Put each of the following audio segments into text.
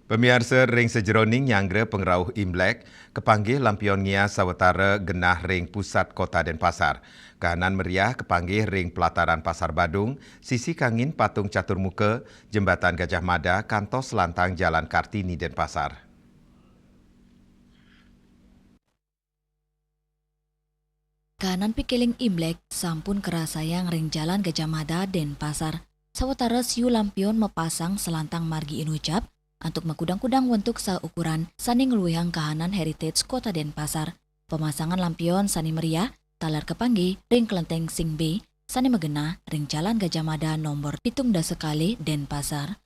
Pemirsa ring sejeroning Nyanggra pengerauh Imlek, kepanggih lampion ngia sawetara genah ring pusat kota Denpasar. Kahanan meriah kepanggih ring pelataran Pasar Badung, sisi kangin patung catur muka, jembatan Gajah Mada, kantos lantang Jalan Kartini Denpasar. Kahanan pikiling Imlek sampun kerasayang ring jalan Gajah Mada Denpasar. Sawetara siu lampion mepasang selantang margi inucap untuk mekudang-kudang wentuk seukuran sani ngeluihang kahanan heritage kota Denpasar. Pemasangan lampion sani meriah, talar kepanggih ring kelenteng Sing B, sani megena ring jalan Gajah Mada nomor 17 Denpasar.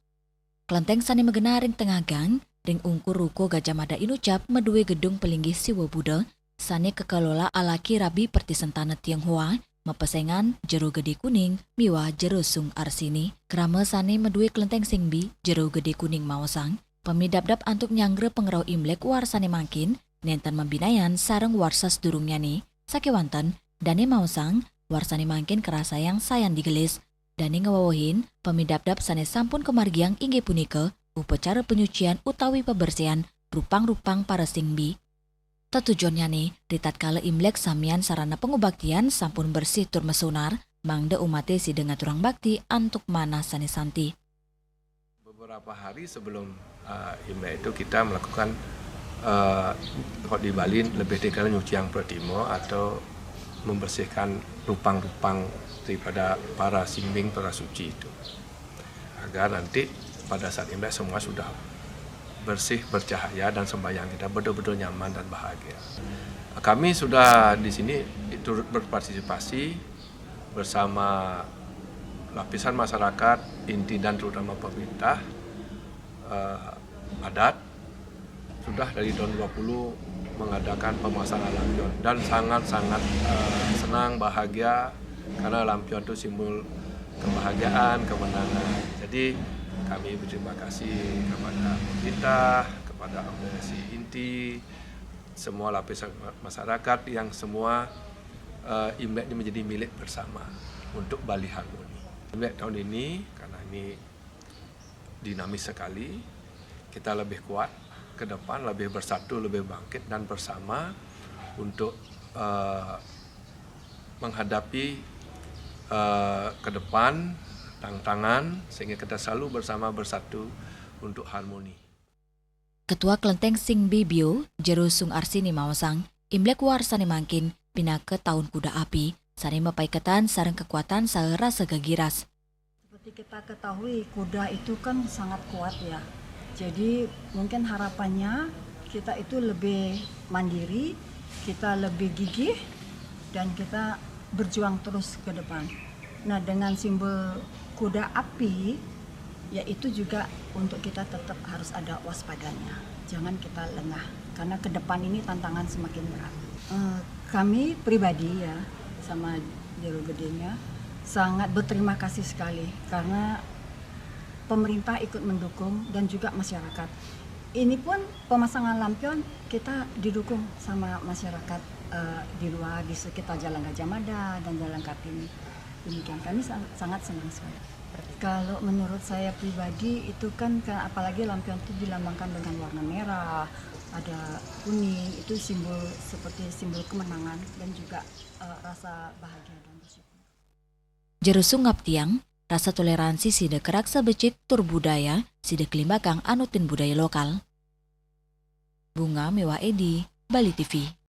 Kelenteng sani megena ring tengah gang, ring ungkur ruko Gajah Mada inucap medue gedung pelinggih siwa Buddha, sani kekelola alaki rabi pertisentana Tionghoa, mepesengan jero gede kuning miwa jero sung arsini. Krama sani medue kelenteng Singbi jero gede kuning maosang. Pemidap-dap antuk Nyanggra pengerau Imlek warsane mangkin, nenten membinayan sareng warsas durungnya nih. Sakewanten, dane maosang, warsane mangkin kerasayang sayan digelis. Dane ngewawohin, pemidap-dap sane sampun kemargiang inggih punika, upacara penyucian utawi pebersihan rupang-rupang para Singbi. Tujuannya nih, di tatkala Imlek samian sarana pengubaktian sampun bersih tur mesunar, mangda umate si dengan turang bakti antuk mana sani santi. Beberapa hari sebelum Imlek itu kita melakukan di Bali lebih dikenal nyuciang pratimo atau membersihkan rupang-rupang daripada para singbing, para suci itu. Agar nanti pada saat Imlek semua sudah bersih, bercahaya, dan sembahyang kita betul-betul nyaman dan bahagia. Kami sudah di sini turut berpartisipasi bersama lapisan masyarakat, inti dan terutama pemerintah, adat, sudah dari tahun 20 mengadakan pemasangan lampion dan sangat-sangat senang, bahagia karena lampion itu simbol kebahagiaan, kemenangan. Jadi kami berterima kasih kepada pemerintah, kepada organisasi inti, semua lapisan masyarakat yang semua Imlek ini menjadi milik bersama untuk Bali Harmoni. Imlek tahun ini, karena ini dinamis sekali, kita lebih kuat ke depan, lebih bersatu, lebih bangkit dan bersama untuk menghadapi ke depan tantangan sehingga kita selalu bersama bersatu untuk harmoni. Ketua Kelenteng Sing Bibio, jero sung arsini maosang, Imlek warsane mangkin pina ke tahun kuda api, sani mepaiketan sareng kekuatan rasa gegiras. Seperti kita ketahui kuda itu kan sangat kuat ya. Jadi mungkin harapannya kita itu lebih mandiri, kita lebih gigih dan kita berjuang terus ke depan. Nah, dengan simbol kuda api, yaitu juga untuk kita tetap harus ada waspadanya. Jangan kita lengah, karena ke depan ini tantangan semakin berat. Kami pribadi ya, sama jero gedenya, sangat berterima kasih sekali karena pemerintah ikut mendukung dan juga masyarakat. Ini pun pemasangan lampion kita didukung sama masyarakat di luar, di sekitar Jalan Gajah Mada dan Jalan Kartini. Demikian kami sangat senang sekali. Kalau menurut saya pribadi itu kan apalagi lampion itu dilambangkan dengan warna merah, ada kuning, itu simbol seperti simbol kemenangan dan juga rasa bahagia dan bersyukur. Jero sungap tiang, rasa toleransi sida kerak sabecik tur budaya, sida kelimbakang anutin budaya lokal. Bunga Mewah Edi, Bali TV.